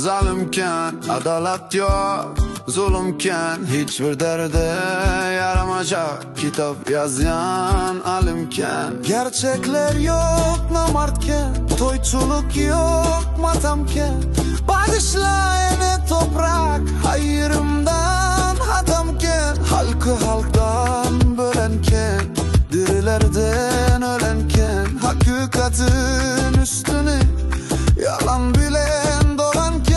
zalimken, adalet yok, zulümken, hiçbir derde yaramayacak kitap yazan alimken. Gerçekler yok namartken, toyçuluk yok matamken, bağışlayana toprak hayırımdan hatamken, halkı halktan bölenken, dirilerden ölenken, hakikatin üstüne yalan bilen dolanken,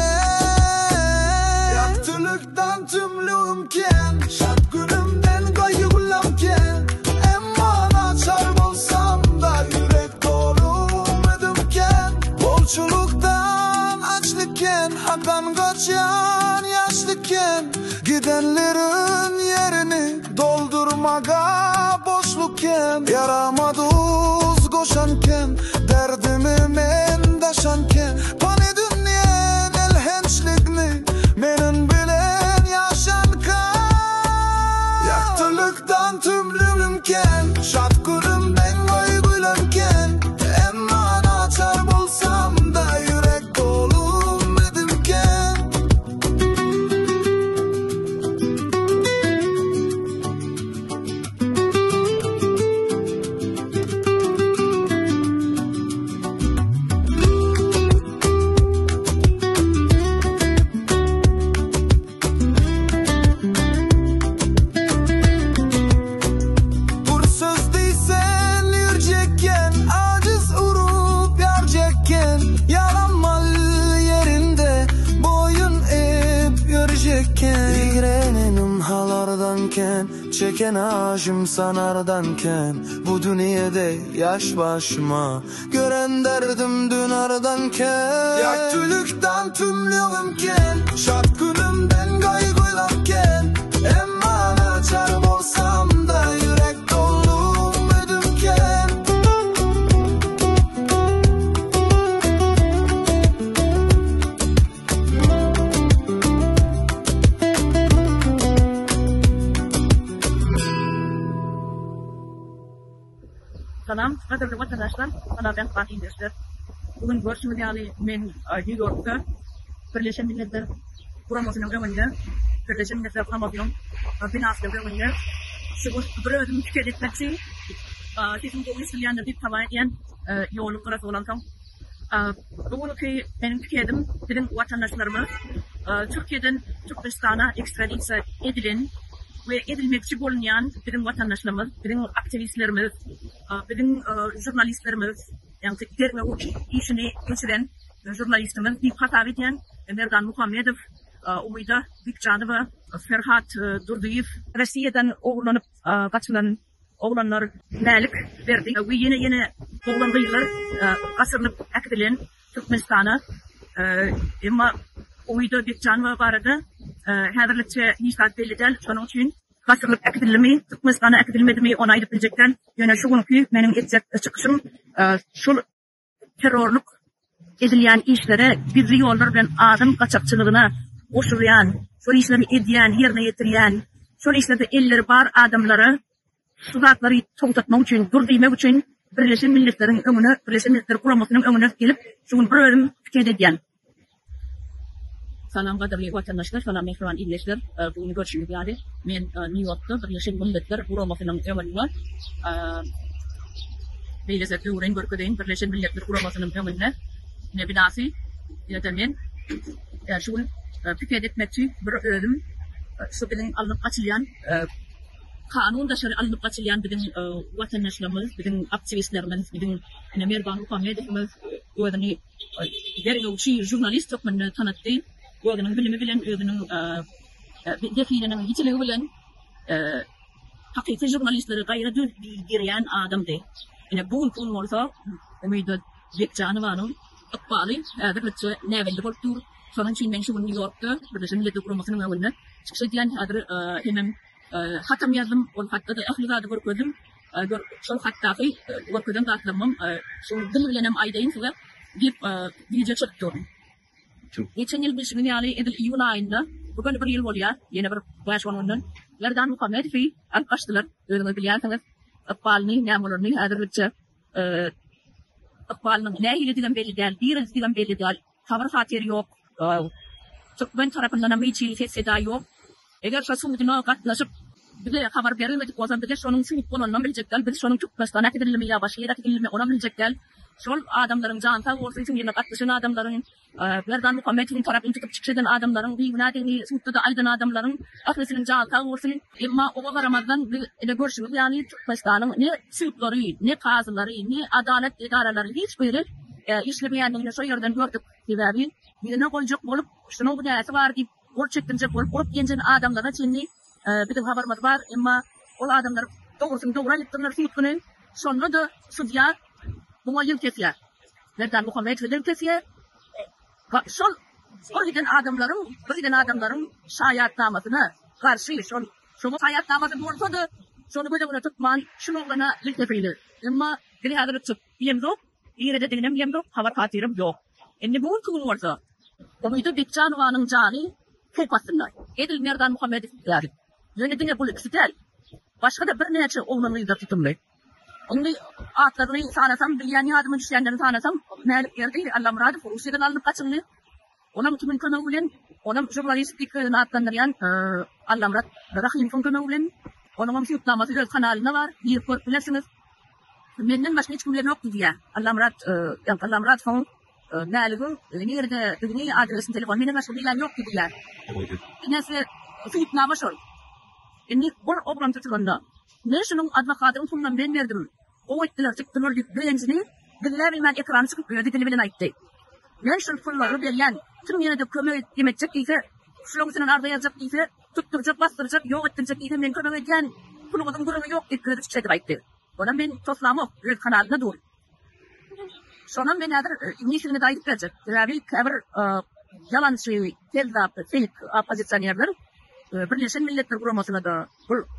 yaktılıktan tümlüğümken, şat günümden kaygılamken, emman açar olsam da yürek dolum edimken, bolçuluktan açlıkken, hakkan kaçan yaşlıkken, gidenlerin yerini doldurmaga boşlukken, yaramaduz koşanken, derdimi men daşanken, pani dünyen elhençlikni menin bilen yaşankan, yaktılıktan tümlümken, şat günümden kaygılanken, emman açar bulsam da yürek dolum edimken. Çeken aşım sanardanken, bu dünyada yaş başıma gören derdim dünardanken, yaktılıktan tümlüğümken, şat günümden kaygılanken, emman açar olsam da yürek dolum edimken. Selam, kaderli vatandaşlar, bana ben Fatih Dersler. Bugün görüşümüz yani ben New York'ta Birleşen Milletler Kuraması'nın önünde, Birleşen Milletler Kuraması'nın binasının önünde bir ödüm tüket etmesi, sizin bu İsrail'de bir tamamen yolu burası olan tam. Bugünkü benim tüketim, bizim vatandaşlarımız Türkiye'den Türkistan'a ekstradisiya edilen ve edilmekçi bulunan bizim vatandaşlarımız, bizim aktivistlerimiz, bizim jurnalistlerimiz, yani derme o işini geçiren jurnalistimiz, Dikkat Avityan, Merdan Muhammedov, Umida Bikcanova, Ferhat Durduyev, Rusya'dan oğlanıp kaçılan oğlanlar malik verdi ve yine oğlanlar asırlıp akdilen Türkmenistan'a, ama Umida Bikcanova vardı. Hazırlıkça hiçbir belli değil. Şunun için kasırlık akdilimi, Türkmenistan'a akdilmediğimi onaylıp bilecekten. Yani şu günkü benim çıkışım şu terörlük edilen işlere bir yollar bilen adam kaçakçılığına koşulayan, şu işleri ediyen, yerine getiriyen, şu işlerde elleri var adamları tuzakları toğutatmak için, durdurmak için Birleşen Milletler'in önüne, Birleşen Milletler Kuraması'nın önüne gelip şu gün bir ölüm fikir ediyen. Selam kaderli vatandaşlar, selam mehruan izleyiciler. Bugün görüşümüz yani. Ben New York'ta Birleşen Milletler Kuraması'nın önünde Beylezetli uğrayın görküdeyin Birleşen Milletler Kuraması'nın önünde ne binası yönetmen şu gün fikir etmekçi bir ölüm şu bizim alınıp açılayan kanun dışı alınıp açılayan bizim vatandaşlarımız, bizim aktivistlerimiz, bizim Merdan Muhammedov'umuz, ödünü gerçekçi jurnalist toplumunu tanıttı. Ödünün bilimi bilen, ödünün defilinin yitiliği bilen hakiki jurnalistleri gayret giren adamdı. Yani bugün konu olsa Umida Bikcanova'nın akbali, birlikte nevelli kultur, sonun için ben şu New York'ta Birleşen Milletler Kuraması'nın önünde çıkış edilen hemen hatam yazdım, o hatta da ahlizadı görkürdüm. Şu hatta görkürdüm dağıtlamam, şu dil bilenem aydayın size bir video çekiyorum. Geçen yıl biz yani Eylül ayında bugün bir yıl oluyor. Yine bir başkanının Merdan Muhammedov arkadaşlar öyle biliyorsanız akbalini namurunu hazırlıkça akbalinin ne iletilen belli değil, bir iletilen belli değil. Haber hatiri yok. Türkmen tarafından bir çiğ seda yok. Eğer şasumduna katlaşıp bir de haber verilmedik olsa bir de şunun sınıf bulundan bilecekler. Bir de şunun çok baştan akidilimi ya başka yere akidilimi ona bilecekler. Şol adamların cantan olsun için yerine katlaşan adamların Verdan Muhammed'in tarafını tutup çıkışan adamların bir günahını sınıfta aydın adamların ahlisinin cantan olsun. Ama o varamadan bir görüşümüz yani çok baştanın ne sınıfları ne kazıları ne adalet idareleri hiçbiri işlemeyenliğini şu yerden gördük. Sebebi bir ne olacak olup şunun bu neyse var deyip gerçekten olup gençin adamlara şimdi bir de haberimiz var ama o adamlar doğru gittiler sınıfının sonra da судья buna yıl kesiyor. Nereden Muhammed yıl kesiyor? O giden adamların şahitnamasına karşı şu şahitnaması olsa da sonra böyle tutman şunu bana yıl kesilir. Ama bir hadar tutup yemdok, yerde dilim yemdok, hava katirim yok. Bu konu varsa o bir de canvanın canı kopasınlar. Edil nereden Muhammed yani. Yönetine bu ikstel. Başka da bir neyse oğlanı da tutumlu. Onu atlarını sanasam, bilen yardımın düşenlerini sanasam, melik yerdi, Allah muradı, Rusya'dan alıp kaçınlı. Ona kimin kanavulun, ona jurnalistlik atlandıran, Allah murad, Rahim fon kanavulun. Onun yutlaması göz kanalına var, bir korkulasınız. Benden başka hiç kimler yoktu diye. Allah murad fon, melik'in, nerede, düğünü adresin telefon, benim başka bilen yoktu diye. Neyse, yutlamış ol. Şimdi bu obram tutuklandı. Ne şunun advokatının sundan ben verdim. O ettiler çıktılar benzini. Dediler ben ekranı çıkıp böyle televizyona aitti. Ben şu pulları belirlen. Tüm yine de kömür demeyecek ise, şunun arda yazacak ise, tutturacak, bastıracak, yok ettirecek ise ben kömür edeceğim. Bunun adamı durumu yok diye kredi çıkacak aitti. Ondan ben toslamı red kanalına dur. Sonra ben nişini de aitti verecek. Yani kabir yalan şey, tezda, fake opozisyonerler. Birleşen Milletler Kurulması'na da,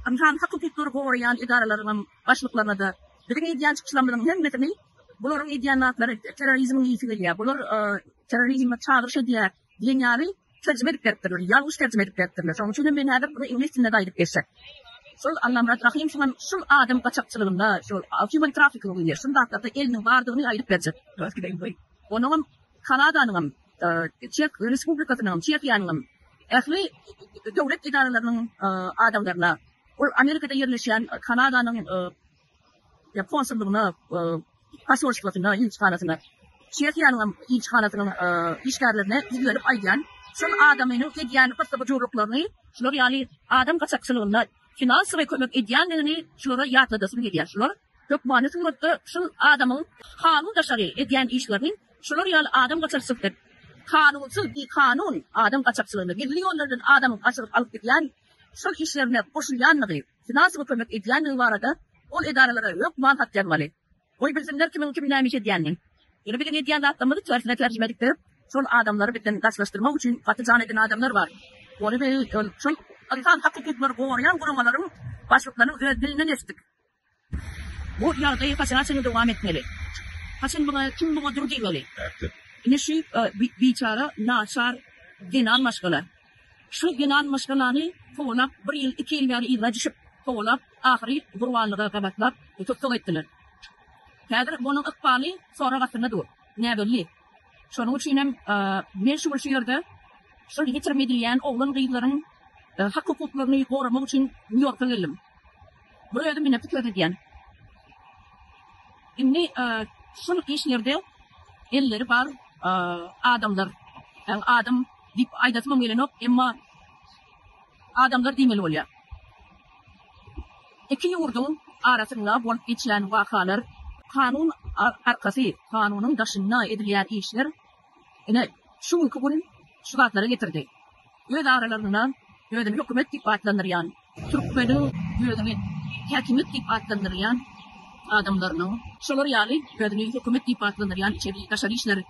amcan hakikatleri koruyan idarelerin başlıklarına da, bir de iddiyan çıkışlarının hem metni, bunların iddiyanatları terörizmin iyisiyle, bunlar terörizme çağrışı diye dünyayı tercüme edip ettirir, yanlış tercüme edip ettirirler. Sonra çünkü ben hadip bunu İngiliz dilinde de edip geçsek. Allah'ım rahim şu adam kaçakçılığında, şu human trafficking oluyor, şunda hatta elinin vardığını ayırıp verecek. Onun Kanada'nın, Çek Respublikası'nın, Çekya'nın, Ehli devlet idarelerinin adamlarına, Amerika'da yerleşen Kanada'nın konsolluğuna, pasaportlarına, ilçhanasına, Çekya'nın ilçhanasının işgallerine gidiyorlar aydan. Son adamının ediyen pasaportluklarını, şunlar yani adam kaçakçılığında finans ve kömek ediyenlerini şunlara yatladasını gidiyor. Şunlar hükmanı sınırda şu adamın kanun dışarı ediyen işlerini, şunlar yani adam kaçakçılığı. Kanunsuz bir kanun adam kaçakçılığını, milyonlardan adamın kaçırıp alıp gidiyen, şu işlerine koşulayanlığı, finans ve kömek ediyenliği var da, o idarelere yok manhat gelmeli. O bilsinler kimin neymiş ediyenliği. Yani bir de ediyenliği atlamadı, tersine tercüme edikleri, son adamları birden karşılaştırmak için katıcan eden adamlar var. Onu bir, şu insan hakikatleri koruyan kurumaların başlıklarını dilinden estik. Bu yargıyı kaçına devam etmeli. Kaçın buna, kim buna dur değil. Ne şu biçara, naçar, genel maşgala. Şu genel maşgalanı kovalap, bir yıl, 2 yıl yani illa düşüp kovalap, ahiri vurvanlığa kabatlap, tutuk ettiler. Kadir bunun ıkbali sonra katına dur. Ne belli. Şunun için ben şu yerde, şu getirmediyen oğlan kıyıların hak hukuklarını korumak için New York'a geldim. Buraya da beni fikir ediyen. Şimdi şu işlerde elleri var, adamlar, yani adam dip aydasıma gelenop ama adamlar demeli oluyor. İki yurdun arasında bulup geçilen vakalar, kanun arkası, kanunun dışında edilen işler, yani şu hukukun şubatlara getirdi. Öyle aralarından, öyle hükümet dip atlandırıyan, Türkmen'in öyle hakimiyet dip atlandırıyan adamlarının, şolar yani, öyle hükümet dip atlandırıyan içeri dışarı işler,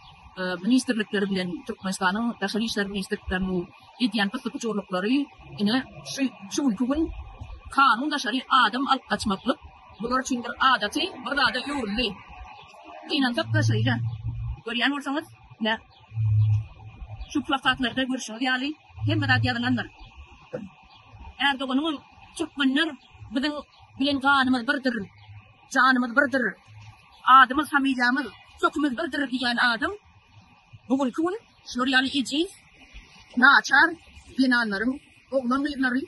ministerlikleri bilen Türkmenistan'ın dışarı işler ministerliklerinin ediyen pasaportlukları yine şu hukukun kanun dışarı adam alıp kaçmaklık. Bunlar için bir adeti, burada da yoruldu. İnandık da şeyde. Görüyen olsanız ne? Şu plakatlarda görüşürüz yani hem de radyalanlar. Erdoğan'ın Türkmenler bizim bilen kanımız birdir. Canımız birdir. Adımız hamidamız. Çokumuz birdir diyen adam. Bugün şunları yani iciz, naçar, binanların, oğlan bıyıkları,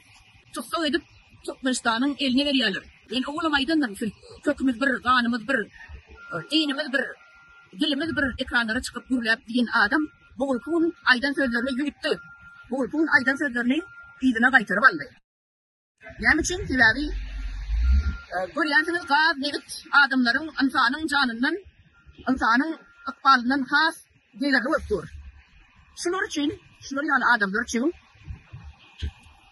tutsa edip Türkmenistan'ın eline veriyorlar. Ben oğlum aydınlar mısın? Kökümüz bir, kanımız bir, dinimiz bir, dilimiz bir ekranlara çıkıp gürlep diyen adam, bu ülkün aydan sözlerini yürüttü. Bu ülkün aydan sözlerini idine kaytırıp aldı. Yani için sebebi, görüyorsunuz gaz nevit adamların, insanın canından, insanın ıkbalından has değerli öptür. Şunlar için, şunlar yani adamlar için,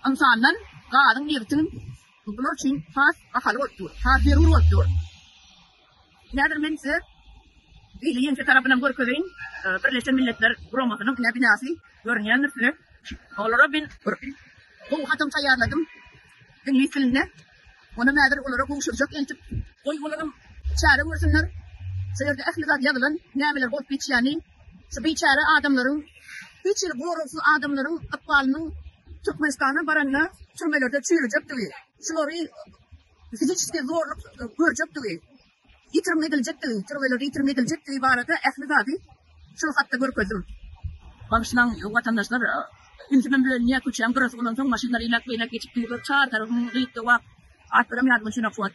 insandan gazın nevitin, bunlar için has akalı öptür, has yerul öptür. Nedir ben size? İliyin tarafından görközeyim, Birleşen Milletler Broması'nın binası görünüyor size. Onlara ben bu hatam sayarladım. İngiliz dilinde. Ona nedir onlara konuşacak entip. Oy onların çare vursunlar. Sayarda ehligat yazılan nebiler bot biç yani. Şu biçare adamların, biçir borusuz adamların akbalının Türkmenistan'a baranına türmelerde çürüyecek diye. Şunları fizikçi zorluk görecek diye. Yitirim edilecek diye. Türmelerde yitirim edilecek diye barada ehligatı şu hatta görközüm. Bakışılan vatandaşlar İnsanın böyle niye küçüğüm burası olan son maşinler ilak geçip gidiyor çağır tarafından gitti ve artlarım yardım için afiyet.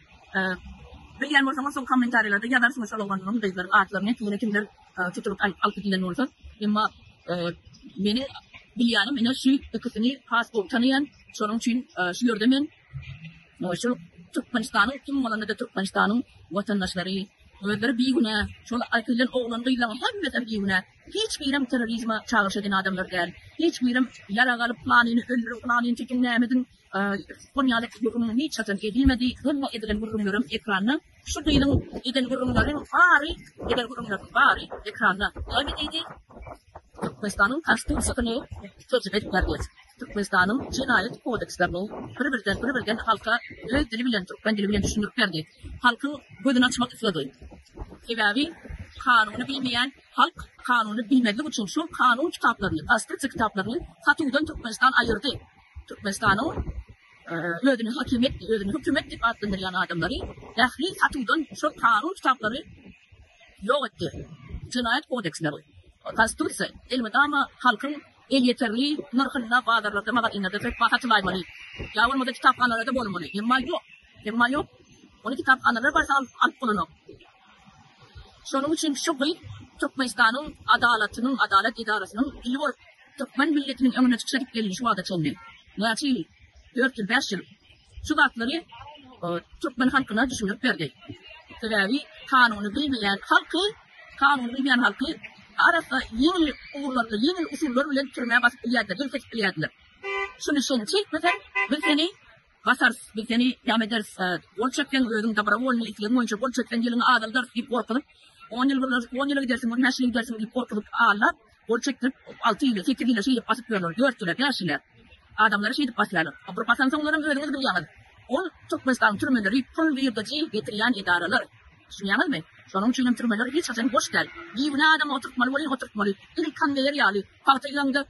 Biliyen varsa son komentarlarda yazarsınız salonlarının dayıların artlarını kimler tutulup alıp gidilen olsa. Ama beni biliyanım beni şu ikisini pasport tanıyan sorun için şu yordamın şu Türkmenistan'ın kim olanı da Türkmenistan'ın vatandaşları öyle bir güne şöyle akılın oğlanıyla hepsi bir güne hiçbirim terörizme çağrışan adamlar değil. Hiçbirim yaragalı planını öldürüp planını çekimlemedin. Konya'daki yorumunun hiç satın edilmedi. Hırma edilen yorumlarım ekranına. Şu duyduğum edilen yorumların bari ekranına. Evet idi. Türkmenistan'ın konstitusiyonu sözü verdiler. Türkmenistan'ın cinayet kodekslerini bir halka dili bilen düşünürük verdi. Halkın gözünü açmak istedi. Sebebi kanunu bilmeyen halk kanunu bilmediği için şu kanun kitaplarını, asıl kitaplarını Fatih'den Türkmenistan ayırdı. Türkmenistan'ın özünü hükümet deyip adlandırılan adamları dahli Fatih'den şu kanun kitapları yok etti. Cinayet kodeksleri. Konstitusiya elbette ama halkın el yeterli nırhına bağlarlarda magatinde de hatırlaymalı. Ya olmadı kitaphanelerde bulunmalı. Yemma yok. Onu kitaphaneler varsa alıp bulunur. Şunun için şu bir Türkmenistan'ın adalet idarasının ilgili Türkmen milletinin önüne çıkacak gelin şu adet olmuyor. Neyse 4 yıl 5 yıl şu hakları Türkmen halkına düşünüp verdi. Sebebi kanunu bilmeyen halkı arasında yeni uğurlarla, yeni usullar bile türmeye basıp biliyadiler. Şunu için mesela biz seni basarız, biz seni devam ederiz. Olçakten ödüm tabara olmayı ikilerin oyuncu, olçakten yılını ağlarlar deyip korkulur. 10 yıl gidersin, 15 yıl gidersin deyip korkulup ağırlar. Olçaktan 6 yıl, 8 yıl şey basıp görürler, 4 yıl, 5 yıl. Adamları şey basıyorlar. Ama basansa onların ödümüz biliyemez. On Türkmenistan türmeleri pul bir gıcı getirilen idareler. Düşünüyorsunuz mu? Şunun için türmeleri hiç zaten boş değil. Bir adam oturtmalı. İlk kan değer yağlı. Partayla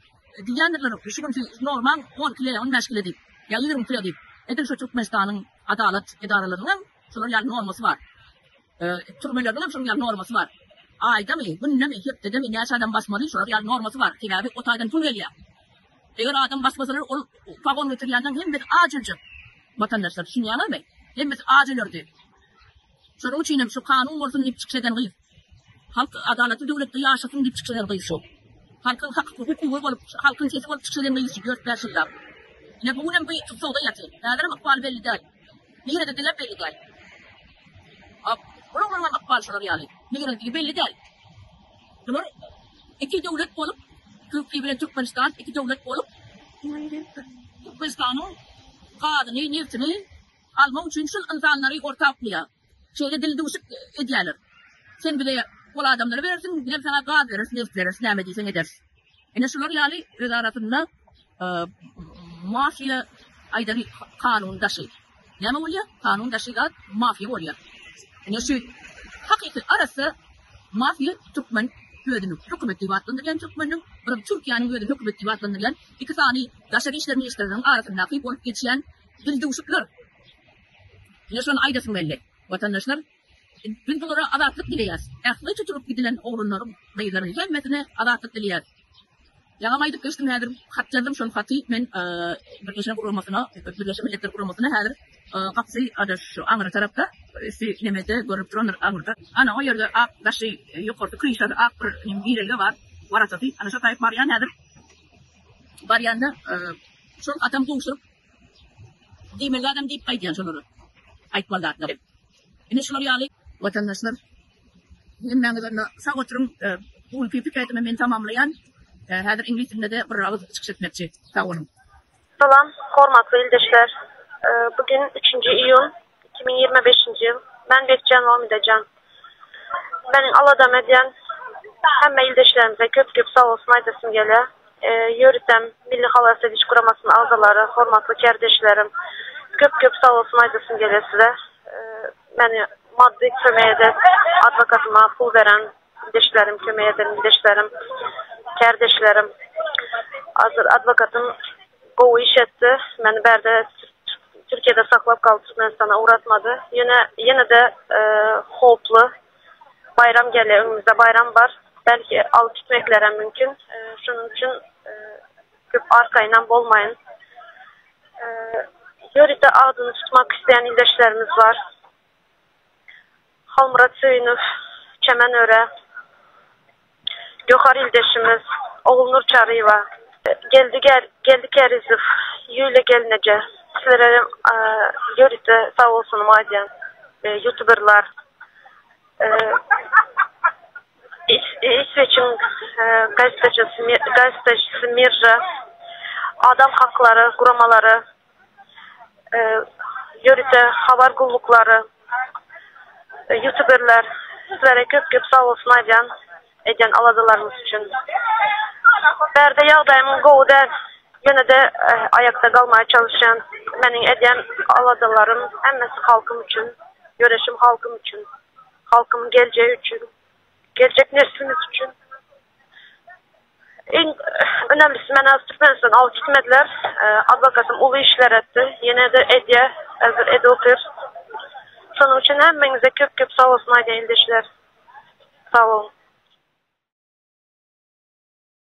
diyenler düşünün ki normal 10 kilo, 15 kilo değil. Ya 20 kilo değil. Edin şu Türkmenistan'ın adalet idarelerinin şunun yani norması var. Türmelerinin şunun yani norması var. Ayda mı? Günde mi? Hepte de mi? Neşadan basmalı. Şunun yani norması var. Sebebi otaydan pul geliyor. Eğer adam basmasalar o vagon götürüyenden hem bir acilci. Vatandaşlar düşünüyorlar mı? Hem bir acillerdi. Şunun için şu kanun olsun deyip çıkışeden kıyıp. Halk adaleti devlette yaşasın deyip çıkışeden kıyıp şu. Halkın hukuku olup, halkın sesi olup çıkışeden kıyıp şu 4-5 yıllar. Yine bugün bir tutsoğda yatıyor. Nelerim akbal belli değil. Nehir dediler belli değil. Bunun akbal şunlar yani. Nehir dediler belli değil. Bunlar iki devlet olup, Türkiye ile Türkmenistan iki devlet olup, Türkmenistan'ın kadını, neftini almak için şu insanları ortaklıyor. Şeyle dil duşuk ediyorlar. Sen bile bu adamları verirsin, bile sana gaz verirsin, neft verirsin, ne mediysen edersin. Yani şunlar yani öz arasında mafya aydari kanun dışı. Ne mi oluyor? Kanun dışı da mafya oluyor. Yani şu hakiki arası mafya Türkmen hükümeti vatandaşların Türkmen'in, Türkiye'nin hükümeti vatandaşların iki tane dışarı işler ministerlerinin arasında kıyıp olup geçen dil duşuklar. Yani şu an aydasın belli. Vatandaşlar, biz bunlara adaletlik dileyiz. Ehli tutulup gidilen oğlunların, dayıların gelmesine adaletlik dileyiz. Yalan aydık geçtim nedir? Hatladım şu hatı men Birleşen Kurulmasına, Birleşen Milletler Kurulmasına nedir? Kapısı ada şu Ankara tarafta, nemede görüp duranlar Ankara'da. Ana o yerde daşı yukarıda kıyışlarda bir yeri var. Var atası. Ana şu tayf Marian nedir? Marian'da şu atam doğuşturup demeli adam deyip aydıyan şunları. Aytmalılar. Yine şunları yağlı vatandaşlar. Hem de sağ oturum bu ülkeyi fikretimi ben tamamlayan Hədir İngiliz dilində də bir ağız çıxış etməkçi. Sağ olun. Salam, hormatlı ildeşler. Bugün 3. iyun 2025 yıl. Ben Bekcan Vamidecan. Benim Aladam ediyen hem ildeşlerimize köp sağ olsun aydasım gele. Yöritem Milli Halas Ediş Kuramasının ağzaları, hormatlı kardeşlerim. Köp sağ olsun aydasım gele size. Beni maddi kömeğe de advokatıma pul veren ildeşlerim, kömeğe eden ildeşlerim. Kardeşlerim, hazır advokatım qovu iş etti. Beni berde Türkiye'de saklap kaldı, Türkmenistan'a uğratmadı. Yine de hoplu bayram geliyor, önümüzde bayram var. Belki alıp gitmeklere mümkün. Şunun için köp arkayla bolmayın. Yörüde adını tutmak isteyen ildeşlerimiz var. Halmurat Söyünüf, Çemenöre, Gökar ildeşimiz, Oğulnur Çarıyva, geldi Kerizif, Yüyle Gelinece, sizlere yörüte sağ olsun madem, YouTuberlar, İsveç'in gazetecisi Mirja, adam hakları, kuramaları, yörüte haber kullukları, YouTuberlar, sizlere köp sağ olsun madem. Eden aladılarımız için. Berde yağdayımın qovu der, yine de ayakta kalmaya çalışan benim eden aladılarım, emmesi halkım için, yöreşim halkım için, halkımın geleceği için, gelecek neslimiz için. En önemlisi beni az Türkmenistan alıp gitmediler. Advokatım ulu işler etti. Yine de ediye, hazır edildir. Sonun için hemmenize köp sağ olsun ayda ildeşler. Sağ olun.